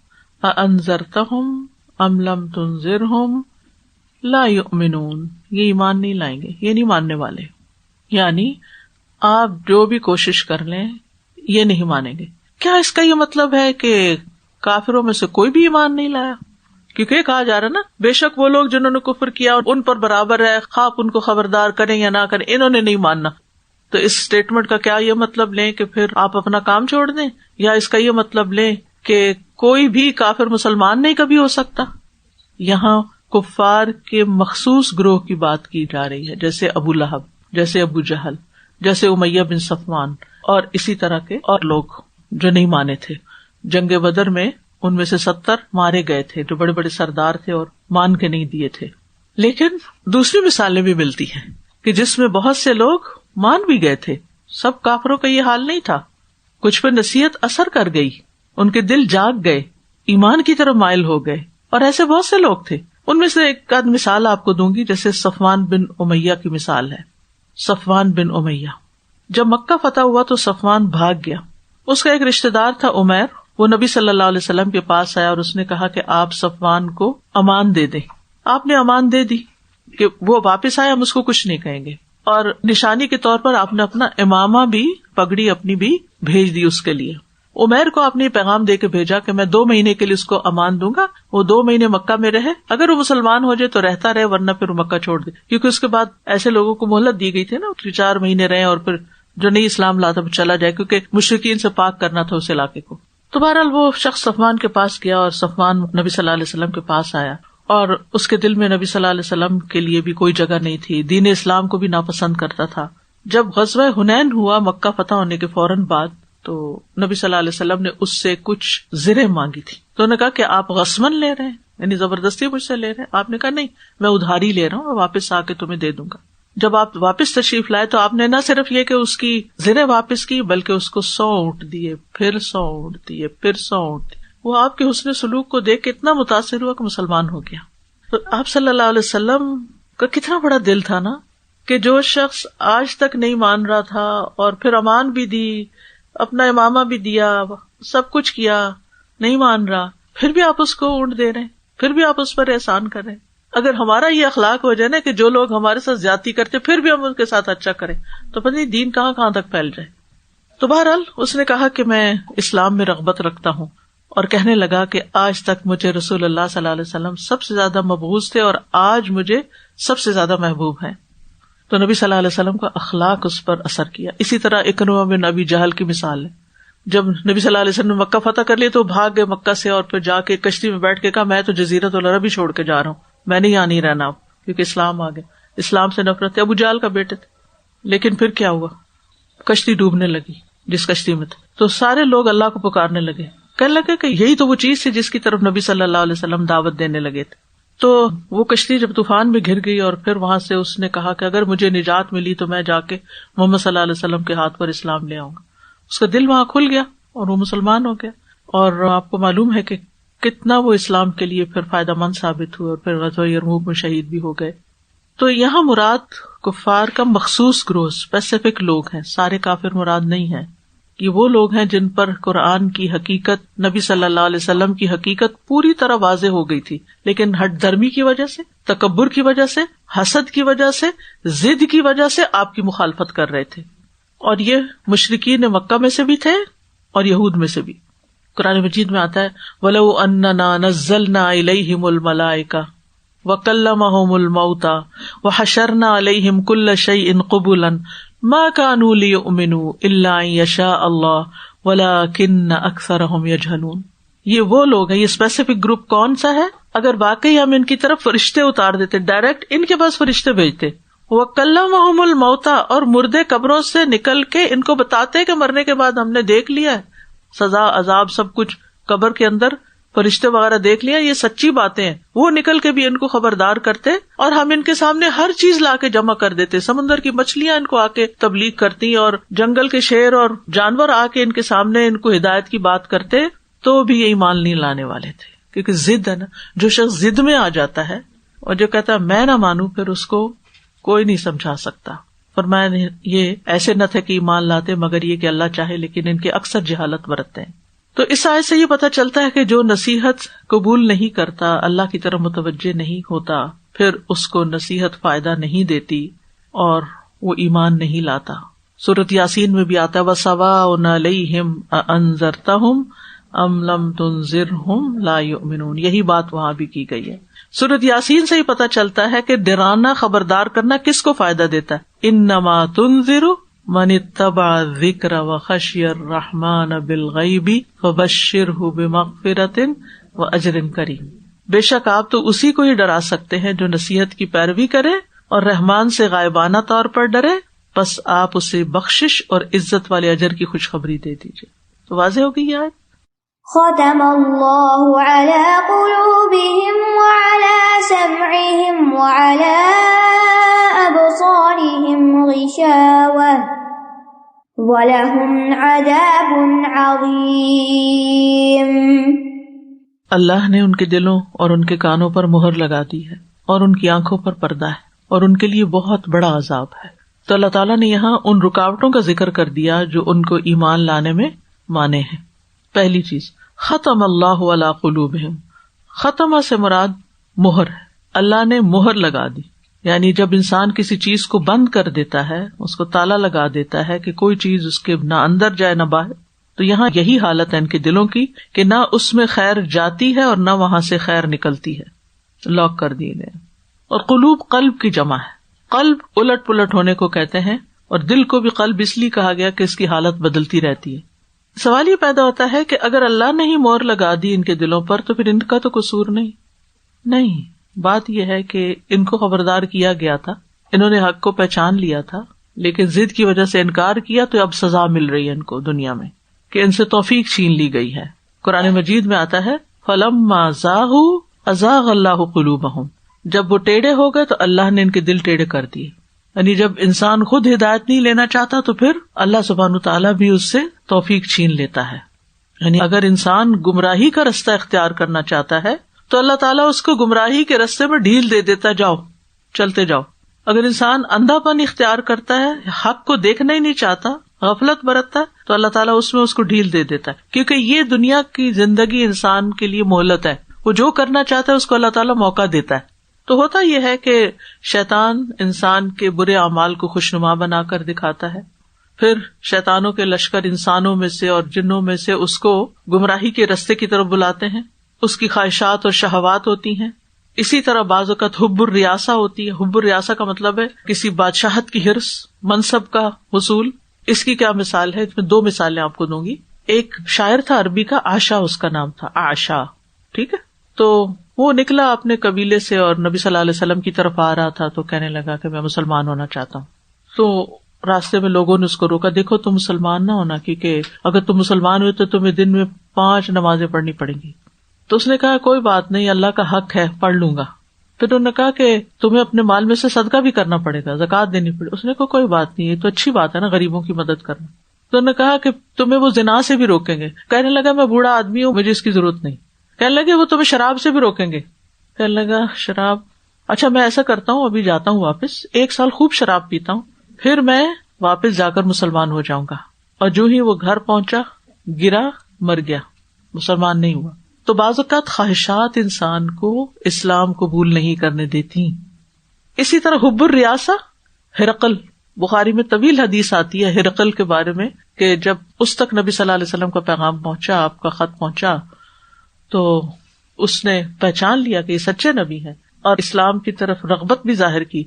اانذرتہم ام لم تنذرہم لا یؤمنون، یہ ایمان نہیں لائیں گے، یہ نہیں ماننے والے. یعنی آپ جو بھی کوشش کر لیں یہ نہیں مانیں گے. کیا اس کا یہ مطلب ہے کہ کافروں میں سے کوئی بھی ایمان نہیں لایا؟ کیونکہ کہا جا رہا نا بے شک وہ لوگ جنہوں نے کفر کیا ان پر برابر ہے، خواہ ان کو خبردار کریں یا نہ کریں، انہوں نے نہیں ماننا. تو اس اسٹیٹمنٹ کا کیا یہ مطلب لیں کہ پھر آپ اپنا کام چھوڑ دیں، یا اس کا یہ مطلب لیں کہ کوئی بھی کافر مسلمان نہیں کبھی ہو سکتا؟ یہاں کفار کے مخصوص گروہ کی بات کی جا رہی ہے، جیسے ابو لہب، جیسے ابو جہل، جیسے امیہ بن صفوان، اور اسی طرح کے اور لوگ جو نہیں مانے تھے. جنگ بدر میں ان میں سے 70 مارے گئے تھے جو بڑے بڑے سردار تھے اور مان کے نہیں دیے تھے. لیکن دوسری مثالیں بھی ملتی ہیں کہ جس میں بہت سے لوگ مان بھی گئے تھے. سب کافروں کا یہ حال نہیں تھا، کچھ پہ نصیحت اثر کر گئی، ان کے دل جاگ گئے، ایمان کی طرف مائل ہو گئے، اور ایسے بہت سے لوگ تھے. ان میں سے ایک آدھ مثال آپ کو دوں گی، جیسے صفوان بن امیہ کی مثال ہے. صفوان بن امیہ جب مکہ فتح ہوا تو صفوان بھاگ گیا. اس کا ایک رشتہ دار تھا عمیر، وہ نبی صلی اللہ علیہ وسلم کے پاس آیا اور اس نے کہا کہ آپ صفوان کو امان دے دیں. آپ نے امان دے دی کہ وہ واپس آئے، ہم اس کو کچھ نہیں کہیں گے، اور نشانی کے طور پر آپ نے اپنا امامہ بھی، پگڑی اپنی بھی بھیج دی اس کے لیے. عمیر کو آپ نے پیغام دے کے بھیجا کہ میں 2 مہینے کے لیے اس کو امان دوں گا, وہ 2 مہینے مکہ میں رہے, اگر وہ مسلمان ہو جائے تو رہتا رہے, ورنہ پھر مکہ چھوڑ دے, کیونکہ اس کے بعد ایسے لوگوں کو مہلت دی گئی تھی نا, 4 مہینے رہے اور پھر جو نہیں اسلام لاتا وہ چلا جائے, کیونکہ مشرکین سے پاک کرنا تھا اس علاقے کو. تو بہرحال وہ شخص صفوان کے پاس گیا اور صفوان نبی صلی اللہ علیہ وسلم کے پاس آیا, اور اس کے دل میں نبی صلی اللہ علیہ وسلم کے لیے بھی کوئی جگہ نہیں تھی, دین اسلام کو بھی ناپسند کرتا تھا. جب غزوہ حنین ہوا مکہ فتح ہونے کے فوراً بعد, تو نبی صلی اللہ علیہ وسلم نے اس سے کچھ زریں مانگی تھی. تو انہوں نے کہا کہ آپ غصباً لے رہے ہیں, یعنی زبردستی مجھ سے لے رہے ہیں. آپ نے کہا نہیں, میں ادھاری لے رہا ہوں, میں واپس آ کے تمہیں دے دوں گا. جب آپ واپس تشریف لائے تو آپ نے نہ صرف یہ کہ اس کی زریں واپس کی, بلکہ اس کو 100 اونٹ دیے, پھر 100 اونٹ دیے, پھر 100 اونٹ دیے. وہ آپ کے حسن سلوک کو دیکھ کے اتنا متاثر ہوا کہ مسلمان ہو گیا. تو آپ صلی اللہ علیہ وسلم کا کتنا بڑا دل تھا نا, کہ جو شخص آج تک نہیں مان رہا تھا اور پھر امان بھی دی, اپنا امامہ بھی دیا, سب کچھ کیا, نہیں مان رہا, پھر بھی آپ اس کو اونٹ دے رہے ہیں, پھر بھی آپ اس پر احسان کر رہے ہیں. اگر ہمارا یہ اخلاق ہو جائے نا کہ جو لوگ ہمارے ساتھ زیادتی کرتے پھر بھی ہم ان کے ساتھ اچھا کریں, تو پتہ نہیں دین کہاں کہاں تک پھیل جائے. تو بہرحال اس نے کہا کہ میں اسلام میں رغبت رکھتا ہوں, اور کہنے لگا کہ آج تک مجھے رسول اللہ صلی اللہ علیہ وسلم سب سے زیادہ مبغوض تھے اور آج مجھے سب سے زیادہ محبوب ہیں. تو نبی صلی اللہ علیہ وسلم کا اخلاق اس پر اثر کیا. اسی طرح اکرمہ بن ابی جہل کی مثال ہے. جب نبی صلی اللہ علیہ وسلم نے مکہ فتح کر لیا تو بھاگ گئے مکہ سے, اور پھر جا کے کشتی میں بیٹھ کے کہا میں تو جزیرۃ العرب ہی چھوڑ کے جا رہا ہوں, میں نے یہاں نہیں رہنا اب, کیونکہ اسلام آ گیا. اسلام سے نفرت ہے, ابو جہل کا بیٹے تھے. لیکن پھر کیا ہوا, کشتی ڈوبنے لگی جس کشتی میں تھے, تو سارے لوگ اللہ کو پکارنے لگے, کہنے لگے کہ یہی تو وہ چیز تھی جس کی طرف نبی صلی اللہ علیہ وسلم دعوت دینے لگے تھے. تو وہ کشتی جب طوفان میں گر گئی, اور پھر وہاں سے اس نے کہا کہ اگر مجھے نجات ملی تو میں جا کے محمد صلی اللہ علیہ وسلم کے ہاتھ پر اسلام لے آؤں گا. اس کا دل وہاں کھل گیا اور وہ مسلمان ہو گیا. اور آپ کو معلوم ہے کہ کتنا وہ اسلام کے لیے پھر فائدہ مند ثابت ہوئے, اور پھر غزوہ یرموک میں شہید بھی ہو گئے. تو یہاں مراد کفار کا مخصوص گروہ, اسپیسیفک لوگ ہیں, سارے کافر مراد نہیں ہیں. یہ وہ لوگ ہیں جن پر قرآن کی حقیقت, نبی صلی اللہ علیہ وسلم کی حقیقت پوری طرح واضح ہو گئی تھی, لیکن ہٹ دھرمی کی وجہ سے, تکبر کی وجہ سے, حسد کی وجہ سے, ضد کی وجہ سے آپ کی مخالفت کر رہے تھے. اور یہ مشرکین مکہ میں سے بھی تھے اور یہود میں سے بھی. قرآن مجید میں آتا ہے وَلَوْ أَنَّنَا نَزَّلْنَا إِلَيْهِمُ الْمَلَائِكَةَ وَكَلَّمَهُمُ الْمَوْتَى وَحَشَرْنَا عَلَيْهِمْ كُلَّ شَيْءٍ قُبُلًا مَا كَانُوا لِيُؤْمِنُوا إِلَّا أَن يَشَاءَ اللَّهُ وَلَكِنَّ أَكْثَرَهُمْ يَجْهَلُونَ. یہ وہ لوگ ہیں, یہ اسپیسیفک گروپ کون سا ہے؟ اگر واقعی ہم ان کی طرف فرشتے اتار دیتے, ڈائریکٹ ان کے پاس فرشتے بھیجتے, وَكَلَّمَهُمُ الْمَوْتَى, اور مردے قبروں سے نکل کے ان کو بتاتے کہ مرنے کے بعد ہم نے دیکھ لیا ہے, سزا عذاب سب کچھ قبر کے اندر, فرشتے وغیرہ دیکھ لیا, یہ سچی باتیں ہیں. وہ نکل کے بھی ان کو خبردار کرتے, اور ہم ان کے سامنے ہر چیز لا کے جمع کر دیتے. سمندر کی مچھلیاں ان کو آ کے تبلیغ کرتی, اور جنگل کے شیر اور جانور آ کے ان کے سامنے ان کو ہدایت کی بات کرتے, تو بھی یہ ایمان نہیں لانے والے تھے. کیونکہ ضد ہے نا, جو شخص ضد میں آ جاتا ہے اور جو کہتا ہے میں نہ مانوں, پھر اس کو کوئی نہیں سمجھا سکتا. فرمایا یہ ایسے نہ تھے کہ ایمان لاتے مگر یہ کہ اللہ چاہے, لیکن ان کے اکثر جہالت برتتے ہیں. تو اس آیت سے یہ پتہ چلتا ہے کہ جو نصیحت قبول نہیں کرتا, اللہ کی طرف متوجہ نہیں ہوتا, پھر اس کو نصیحت فائدہ نہیں دیتی اور وہ ایمان نہیں لاتا. سورۃ یاسین میں بھی آتا ہے وَسَوَاءٌ عَلَيْهِمْ أَأَنذَرْتَهُمْ أَمْ لَمْ تُنذِرْهُمْ لَا يُؤْمِنُونَ. یہی بات وہاں بھی کی گئی ہے. سورۃ یاسین سے ہی پتہ چلتا ہے کہ ڈرانا, خبردار کرنا کس کو فائدہ دیتا ہے. انما تنذر من اتبع الذکر وخشی الرحمن بالغیب فبشرہ بمغفرۃ واجر کریم. بے شک آپ تو اسی کو ہی ڈرا سکتے ہیں جو نصیحت کی پیروی کرے اور رحمان سے غائبانہ طور پر ڈرے, بس آپ اسے بخشش اور عزت والے اجر کی خوشخبری دے دیجیے. تو واضح ہو گئی آیت. ختم اللہ علی قلوبہم وعلی سمعہم وعلی ابصارہم غشاوہ وَلَهُمْ عَذَابٌ عَظِيمٌ. اللہ نے ان کے دلوں اور ان کے کانوں پر مہر لگا دی ہے اور ان کی آنکھوں پر پردہ ہے اور ان کے لیے بہت بڑا عذاب ہے. تو اللہ تعالیٰ نے یہاں ان رکاوٹوں کا ذکر کر دیا جو ان کو ایمان لانے میں مانے ہیں. پہلی چیز ختم اللہ علی قلوبہم. ختمہ سے مراد مہر ہے, اللہ نے مہر لگا دی. یعنی جب انسان کسی چیز کو بند کر دیتا ہے, اس کو تالا لگا دیتا ہے کہ کوئی چیز اس کے نہ اندر جائے نہ باہر, تو یہاں یہی حالت ہے ان کے دلوں کی کہ نہ اس میں خیر جاتی ہے اور نہ وہاں سے خیر نکلتی ہے، لاک کر دیے گئے. اور قلوب قلب کی جمع ہے. قلب الٹ پلٹ ہونے کو کہتے ہیں، اور دل کو بھی قلب اس لیے کہا گیا کہ اس کی حالت بدلتی رہتی ہے. سوال یہ پیدا ہوتا ہے کہ اگر اللہ نے ہی مہر لگا دی ان کے دلوں پر تو پھر ان کا تو قصور نہیں. بات یہ ہے کہ ان کو خبردار کیا گیا تھا، انہوں نے حق کو پہچان لیا تھا، لیکن ضد کی وجہ سے انکار کیا تو اب سزا مل رہی ہے ان کو دنیا میں کہ ان سے توفیق چھین لی گئی ہے. قرآن مجید میں آتا ہے فَلَمَّا زَاغُوا أَزَاغَ اللَّهُ قُلُوبَهُمْ، جب وہ ٹیڑھے ہو گئے تو اللہ نے ان کے دل ٹیڑھے کر دیے. یعنی جب انسان خود ہدایت نہیں لینا چاہتا تو پھر اللہ سبحانہ تعالیٰ بھی اس سے توفیق چھین لیتا ہے. یعنی اگر انسان گمراہی کا رستہ اختیار کرنا چاہتا ہے تو اللہ تعالیٰ اس کو گمراہی کے رستے میں ڈھیل دے دیتا، جاؤ چلتے جاؤ. اگر انسان اندھا پن اختیار کرتا ہے، حق کو دیکھنا ہی نہیں چاہتا، غفلت برتتا ہے، تو اللہ تعالیٰ اس میں اس کو ڈھیل دے دیتا ہے. کیونکہ یہ دنیا کی زندگی انسان کے لیے مہلت ہے، وہ جو کرنا چاہتا ہے اس کو اللہ تعالیٰ موقع دیتا ہے. تو ہوتا یہ ہے کہ شیطان انسان کے برے اعمال کو خوشنما بنا کر دکھاتا ہے، پھر شیطانوں کے لشکر انسانوں میں سے اور جنوں میں سے اس کو گمراہی کے رستے کی طرف بلاتے ہیں. اس کی خواہشات اور شہوات ہوتی ہیں. اسی طرح بعض اوقات حب الریاسہ ہوتی ہے. حب الریاسہ کا مطلب ہے کسی بادشاہت کی حرص، منصب کا حصول. اس کی کیا مثال ہے؟ اس میں 2 مثالیں آپ کو دوں گی. ایک شاعر تھا عربی کا، آشا اس کا نام تھا، آشا، ٹھیک ہے. تو وہ نکلا اپنے قبیلے سے اور نبی صلی اللہ علیہ وسلم کی طرف آ رہا تھا تو کہنے لگا کہ میں مسلمان ہونا چاہتا ہوں. تو راستے میں لوگوں نے اس کو روکا، دیکھو تم مسلمان نہ ہونا، کیونکہ اگر تم مسلمان ہوئے تو تمہیں دن میں 5 نمازیں پڑھنی پڑیں گی. تو اس نے کہا کوئی بات نہیں، اللہ کا حق ہے، پڑھ لوں گا. پھر انہوں نے کہا کہ تمہیں اپنے مال میں سے صدقہ بھی کرنا پڑے گا، زکات دینی پڑے. اس نے کہا کوئی بات نہیں، یہ تو اچھی بات ہے نا، غریبوں کی مدد کرنا. تو انہوں نے کہا کہ تمہیں وہ زنا سے بھی روکیں گے. کہنے لگا میں بوڑھا آدمی ہوں، مجھے اس کی ضرورت نہیں. کہنے لگے وہ تمہیں شراب سے بھی روکیں گے. کہنے لگا شراب، اچھا میں ایسا کرتا ہوں، ابھی جاتا ہوں واپس، 1 سال خوب شراب پیتا ہوں، پھر میں واپس جا کر مسلمان ہو جاؤں گا. اور جو ہی وہ گھر پہنچا گرا، مر گیا، مسلمان نہیں ہوا. تو بعض اوقات خواہشات انسان کو اسلام قبول نہیں کرنے دیتی. اسی طرح حب الریاسہ، ہرقل، بخاری میں طویل حدیث آتی ہے ہرقل کے بارے میں کہ جب اس تک نبی صلی اللہ علیہ وسلم کا پیغام پہنچا، آپ کا خط پہنچا، تو اس نے پہچان لیا کہ یہ سچے نبی ہیں اور اسلام کی طرف رغبت بھی ظاہر کی.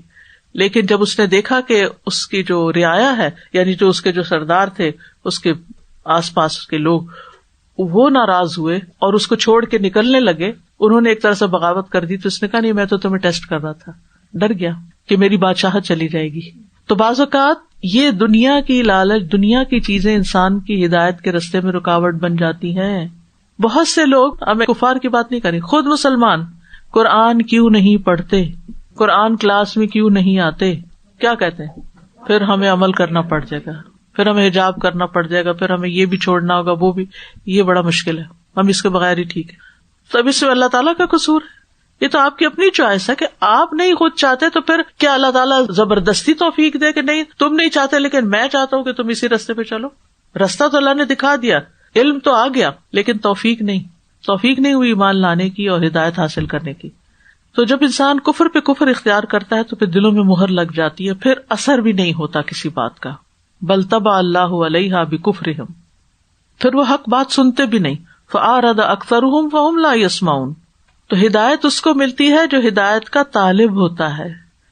لیکن جب اس نے دیکھا کہ اس کی جو رعایا ہے، یعنی جو اس کے جو سردار تھے، اس کے آس پاس کے لوگ، وہ ناراض ہوئے اور اس کو چھوڑ کے نکلنے لگے، انہوں نے ایک طرح سے بغاوت کر دی. تو اس نے کہا نہیں، میں تو تمہیں ٹیسٹ کر رہا تھا، ڈر گیا کہ میری بادشاہت چلی جائے گی. تو بعض اوقات یہ دنیا کی لالچ، دنیا کی چیزیں انسان کی ہدایت کے رستے میں رکاوٹ بن جاتی ہیں. بہت سے لوگ، ہمیں کفار کی بات نہیں کریں، خود مسلمان قرآن کیوں نہیں پڑھتے، قرآن کلاس میں کیوں نہیں آتے، کیا کہتے ہیں؟ پھر ہمیں عمل کرنا پڑ جائے گا، پھر ہمیں حجاب کرنا پڑ جائے گا، پھر ہمیں یہ بھی چھوڑنا ہوگا، وہ بھی، یہ بڑا مشکل ہے، ہم اس کے بغیر ہی ٹھیک ہے. تو اب اس میں اللہ تعالیٰ کا قصور ہے؟ یہ تو آپ کی اپنی چوائس ہے کہ آپ نہیں خود چاہتے، تو پھر کیا اللہ تعالیٰ زبردستی توفیق دے کہ نہیں تم نہیں چاہتے لیکن میں چاہتا ہوں کہ تم اسی رستے پہ چلو؟ رستہ تو اللہ نے دکھا دیا، علم تو آ گیا، لیکن توفیق نہیں ہوئی ایمان لانے کی اور ہدایت حاصل کرنے کی. تو جب انسان کفر پہ کفر اختیار کرتا ہے تو پھر دلوں میں مہر لگ جاتی ہے، پھر اثر بھی نہیں ہوتا کسی بات کا. بل طبع اللہ علیہا بکفرہم، پھر وہ حق بات سنتے بھی نہیں. فأعرض اکثرہم فہم لا یسمعون، تو ہدایت اس کو ملتی ہے جو ہدایت کا طالب ہوتا ہے.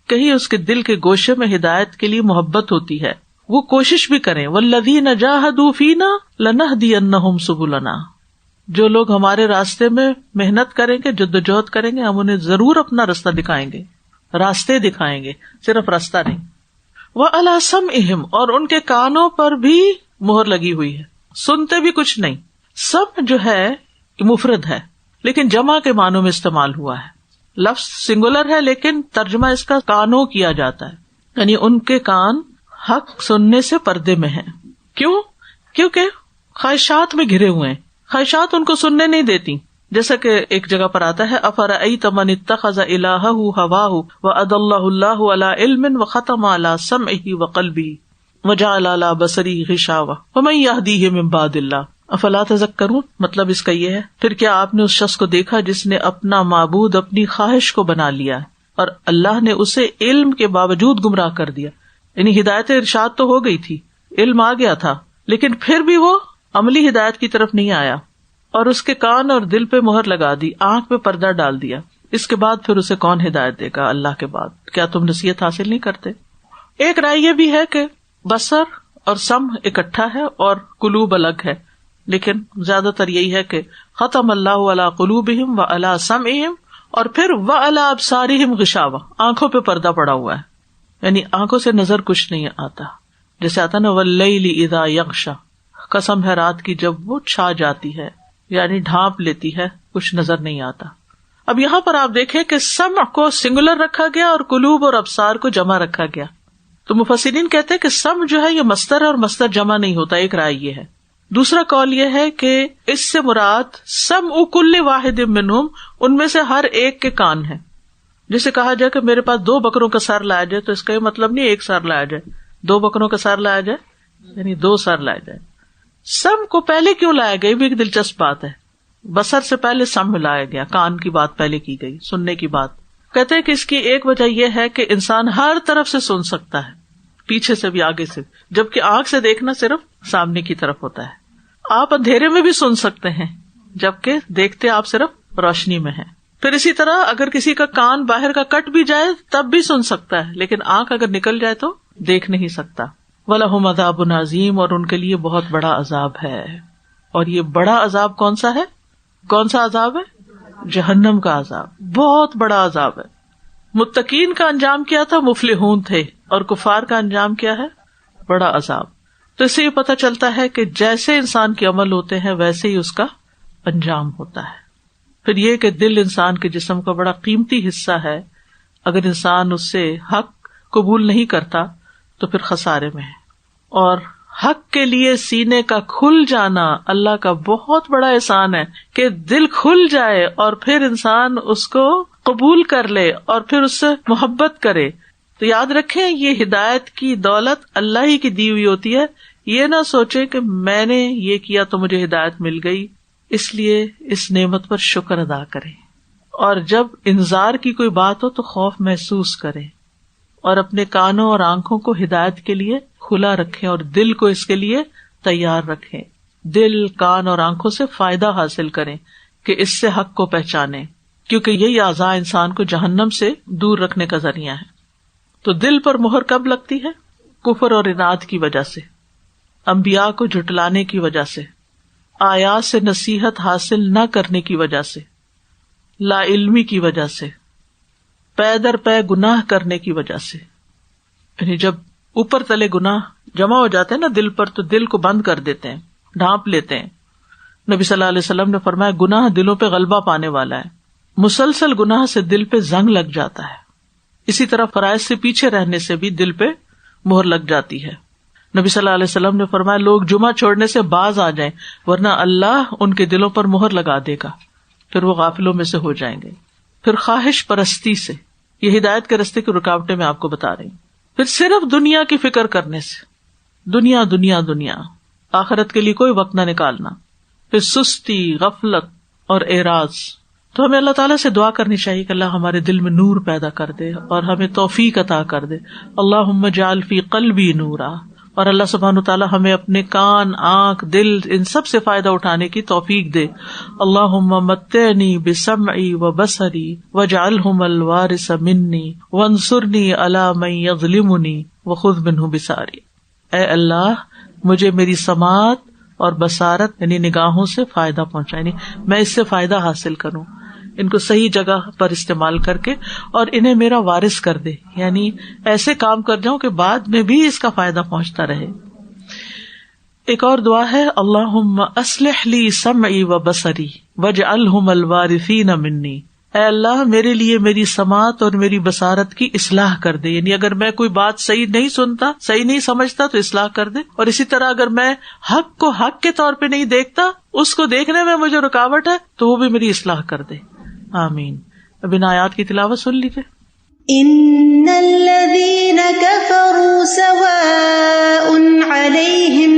کہیں اس کے دل کے گوشے میں ہدایت کے لیے محبت ہوتی ہے، وہ کوشش بھی کریں. والذین جاہدوا فینا لنہدینہم سبلنا، جو لوگ ہمارے راستے میں محنت کریں گے، جدوجہد کریں گے، ہم انہیں ضرور اپنا رستہ دکھائیں گے، راستے دکھائیں گے، صرف راستہ نہیں. وعلی سمعہم، اور ان کے کانوں پر بھی مہر لگی ہوئی ہے، سنتے بھی کچھ نہیں. سب جو ہے مفرد ہے لیکن جمع کے معنوں میں استعمال ہوا ہے. لفظ سنگولر ہے لیکن ترجمہ اس کا کانوں کیا جاتا ہے، یعنی ان کے کان حق سننے سے پردے میں ہیں. کیوں؟ کیونکہ خواہشات میں گھرے ہوئے ہیں، خواہشات ان کو سننے نہیں دیتی. جیسا کہ ایک جگہ پر آتا ہے افرأیت من اتخذ الہہ ہواہ واضلہ اللہ علی علم وختم علی سمعہ وقلبہ وجعل علی بصرہ غشاوہ ومن یہدیہ من بعد اللہ افلا تذکرون. مطلب اس کا یہ ہے، پھر کیا آپ نے اس شخص کو دیکھا جس نے اپنا معبود اپنی خواہش کو بنا لیا اور اللہ نے اسے علم کے باوجود گمراہ کر دیا. یعنی ہدایت ارشاد تو ہو گئی تھی، علم آ گیا تھا، لیکن پھر بھی وہ عملی ہدایت کی طرف نہیں آیا اور اس کے کان اور دل پہ مہر لگا دی، آنکھ پہ پردہ ڈال دیا، اس کے بعد پھر اسے کون ہدایت دے گا اللہ کے بعد؟ کیا تم نصیحت حاصل نہیں کرتے؟ ایک رائے یہ بھی ہے کہ بصر اور سمع اکٹھا ہے اور قلوب الگ ہے، لیکن زیادہ تر یہی ہے کہ ختم اللہ علی قلوبہم وعلی سمعہم، اور پھر وعلی ابصارہم غشاوہ، آنکھوں پہ پردہ پڑا ہوا ہے، یعنی آنکھوں سے نظر کچھ نہیں آتا، جیسے آتا نا واللیل اذا یغشی، قسم ہے رات کی جب وہ چھا جاتی ہے، یعنی ڈھانپ لیتی ہے، کچھ نظر نہیں آتا۔ اب یہاں پر آپ دیکھیں کہ سمع کو سنگولر رکھا گیا اور قلوب اور ابصار کو جمع رکھا گیا، تو مفسرین کہتے ہیں کہ سمع جو ہے یہ مصدر ہے اور مصدر جمع نہیں ہوتا، ایک رائے یہ ہے۔ دوسرا قول یہ ہے کہ اس سے مراد سمع کل واحد منہم، ان میں سے ہر ایک کے کان ہیں۔ جسے کہا جائے کہ میرے پاس 2 بکروں کا سر لایا جائے، تو اس کا یہ مطلب نہیں ایک سر لایا جائے، 2 بکروں کا سر لایا جائے یعنی 2 سر لائے جائے۔ سمع کو پہلے کیوں لایا گیا؟ یہ بھی ایک دلچسپ بات ہے، بصر سے پہلے سمع لایا گیا، کان کی بات پہلے کی گئی، سننے کی بات۔ کہتے ہیں کہ اس کی ایک وجہ یہ ہے کہ انسان ہر طرف سے سن سکتا ہے، پیچھے سے بھی آگے سے، جبکہ آنکھ سے دیکھنا صرف سامنے کی طرف ہوتا ہے۔ آپ اندھیرے میں بھی سن سکتے ہیں جبکہ دیکھتے آپ صرف روشنی میں ہیں۔ پھر اسی طرح اگر کسی کا کان باہر کا کٹ بھی جائے تب بھی سن سکتا ہے، لیکن آنکھ اگر نکل جائے تو دیکھ نہیں سکتا۔ وَلَهُمْ عَذَابٌ عَظِيمٌ، اور ان کے لیے بہت بڑا عذاب ہے۔ اور یہ بڑا عذاب کون سا ہے؟ کون سا عذاب ہے؟ جہنم کا عذاب، بہت بڑا عذاب ہے۔ متقین کا انجام کیا تھا؟ مفلحون تھے، اور کفار کا انجام کیا ہے؟ بڑا عذاب۔ تو اس سے یہ پتہ چلتا ہے کہ جیسے انسان کے عمل ہوتے ہیں ویسے ہی اس کا انجام ہوتا ہے۔ پھر یہ کہ دل انسان کے جسم کا بڑا قیمتی حصہ ہے، اگر انسان اس سے حق قبول نہیں کرتا تو پھر خسارے میں ہے۔ اور حق کے لیے سینے کا کھل جانا اللہ کا بہت بڑا احسان ہے کہ دل کھل جائے اور پھر انسان اس کو قبول کر لے اور پھر اس سے محبت کرے۔ تو یاد رکھیں یہ ہدایت کی دولت اللہ ہی کی دی ہوئی ہوتی ہے، یہ نہ سوچے کہ میں نے یہ کیا تو مجھے ہدایت مل گئی، اس لیے اس نعمت پر شکر ادا کریں، اور جب انذار کی کوئی بات ہو تو خوف محسوس کریں، اور اپنے کانوں اور آنکھوں کو ہدایت کے لیے کھلا رکھیں اور دل کو اس کے لیے تیار رکھیں۔ دل، کان اور آنکھوں سے فائدہ حاصل کریں کہ اس سے حق کو پہچانیں، کیونکہ یہی اعضاء انسان کو جہنم سے دور رکھنے کا ذریعہ ہے۔ تو دل پر مہر کب لگتی ہے؟ کفر اور اناد کی وجہ سے، انبیاء کو جھٹلانے کی وجہ سے، آیات سے نصیحت حاصل نہ کرنے کی وجہ سے، لا علمی کی وجہ سے، پے در پے گناہ کرنے کی وجہ سے۔ یعنی جب اوپر تلے گناہ جمع ہو جاتے ہیں نا دل پر، تو دل کو بند کر دیتے ہیں، ڈھانپ لیتے ہیں۔ نبی صلی اللہ علیہ وسلم نے فرمایا گناہ دلوں پہ غلبہ پانے والا ہے، مسلسل گناہ سے دل پہ زنگ لگ جاتا ہے۔ اسی طرح فرائض سے پیچھے رہنے سے بھی دل پہ مہر لگ جاتی ہے۔ نبی صلی اللہ علیہ وسلم نے فرمایا لوگ جمعہ چھوڑنے سے باز آ جائیں ورنہ اللہ ان کے دلوں پر مہر لگا دے گا، پھر وہ غافلوں میں سے ہو جائیں گے۔ پھر خواہش پرستی سے، یہ ہدایت کے راستے کی رکاوٹیں میں آپ کو بتا رہی ہوں۔ پھر صرف دنیا کی فکر کرنے سے، دنیا دنیا دنیا، آخرت کے لیے کوئی وقت نہ نکالنا۔ پھر سستی، غفلت اور اعراض۔ تو ہمیں اللہ تعالیٰ سے دعا کرنی چاہیے کہ اللہ ہمارے دل میں نور پیدا کر دے اور ہمیں توفیق عطا کر دے۔ اللہم اجعل فی قلبی نورا، اور اللہ سبحانہ وتعالیٰ ہمیں اپنے کان، آنکھ، دل ان سب سے فائدہ اٹھانے کی توفیق دے۔ اللہم متعنی بسمعی وبصری واجعلہم الوارث منی وانصرنی علی من یظلمنی وخذ منہ بصاری۔ اے اللہ مجھے میری سماعت اور بصارت یعنی نگاہوں سے فائدہ پہنچا، یعنی میں اس سے فائدہ حاصل کروں، ان کو صحیح جگہ پر استعمال کر کے، اور انہیں میرا وارث کر دے، یعنی ایسے کام کر جاؤں کہ بعد میں بھی اس کا فائدہ پہنچتا رہے۔ ایک اور دعا ہے اللہم اصلح لی سمعی و بصری واجعلہم الوارثین منی۔ اے اللہ میرے لیے میری سماعت اور میری بصارت کی اصلاح کر دے، یعنی اگر میں کوئی بات صحیح نہیں سنتا، صحیح نہیں سمجھتا تو اصلاح کر دے، اور اسی طرح اگر میں حق کو حق کے طور پہ نہیں دیکھتا، اس کو دیکھنے میں مجھے رکاوٹ ہے تو وہ بھی میری اصلاح کر دے، آمین۔ اب ان آیات کی تلاوت سن لیجیے۔ ان الذين كفروا سواء عليهم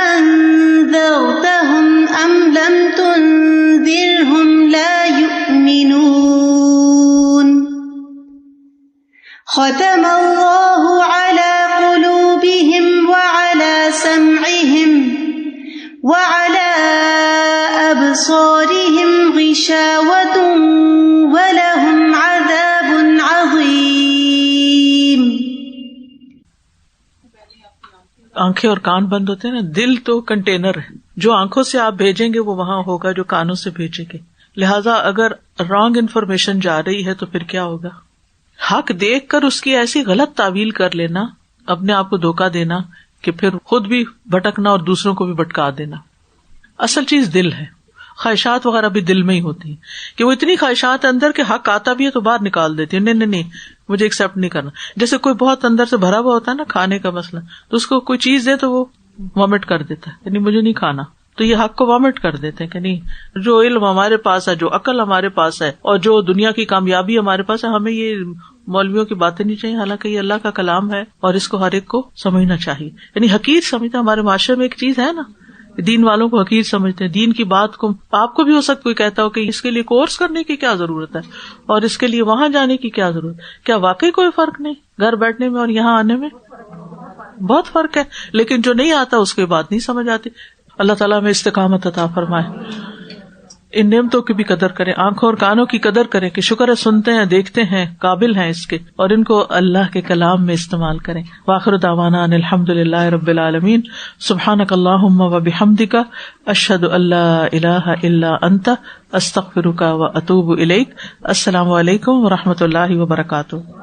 أأنذرتهم ام لم تنذرهم لا يؤمنون ختم الله على قلوبهم وعلى سمعهم وعلى أبصارهم غشاوة ولهم عذاب عظيم. آنکھیں اور کان بند ہوتے ہیں نا، دل تو کنٹینر ہے، جو آنکھوں سے آپ بھیجیں گے وہ وہاں ہوگا جو کانوں سے بھیجیں گے. لہٰذا اگر رانگ انفارمیشن جا رہی ہے تو پھر کیا ہوگا؟ حق دیکھ کر اس کی ایسی غلط تعویل کر لینا، اپنے آپ کو دھوکہ دینا کہ پھر خود بھی بھٹکنا اور دوسروں کو بھی بھٹکا دینا. اصل چیز دل ہے. خواہشات وغیرہ بھی دل میں ہی ہوتی ہیں کہ وہ اتنی خواہشات اندر کہ حق آتا بھی ہے تو باہر نکال دیتی ہے، نہیں مجھے ایکسپٹ نہیں کرنا. جیسے کوئی بہت اندر سے بھرا ہوا ہوتا ہے نا کھانے کا مسئلہ، تو اس کو کوئی چیز دے تو وہ وامٹ کر دیتا ہے، یعنی مجھے نہیں کھانا. تو یہ حق کو وامٹ کر دیتے ہیں کہ نہیں، جو علم ہمارے پاس ہے، جو عقل ہمارے پاس ہے، اور جو دنیا کی کامیابی ہمارے پاس ہے، ہمیں یہ مولویوں کی باتیں نہیں چاہیے، حالانکہ یہ اللہ کا کلام ہے اور اس کو ہر ایک کو سمجھنا چاہیے. یعنی حقیر سمجھنا ہمارے معاشرے میں ایک چیز ہے نا، دین والوں کو حقیر سمجھتے ہیں. دین کی بات کو آپ کو بھی ہو سکتا کوئی کہتا ہو کہ اس کے لیے کورس کرنے کی کیا ضرورت ہے اور اس کے لیے وہاں جانے کی کیا ضرورت. کیا واقعی کوئی فرق نہیں؟ گھر بیٹھنے میں اور یہاں آنے میں بہت فرق ہے، لیکن جو نہیں آتا اس کو بات نہیں سمجھ آتی. اللہ تعالیٰ ہمیں استقامت عطا فرمائے. ان نعمتوں کی بھی قدر کریں، آنکھوں اور کانوں کی قدر کریں کہ شکر ہے سنتے ہیں، دیکھتے ہیں، قابل ہیں اس کے، اور ان کو اللہ کے کلام میں استعمال کریں. وآخر دعوانا ان الحمد للہ رب العالمین. سبحانک اللہم وبحمدک، اشہد ان لا الہ الا انت، استغفرک واتوب الیک. السلام علیکم ورحمۃ اللہ وبرکاتہ.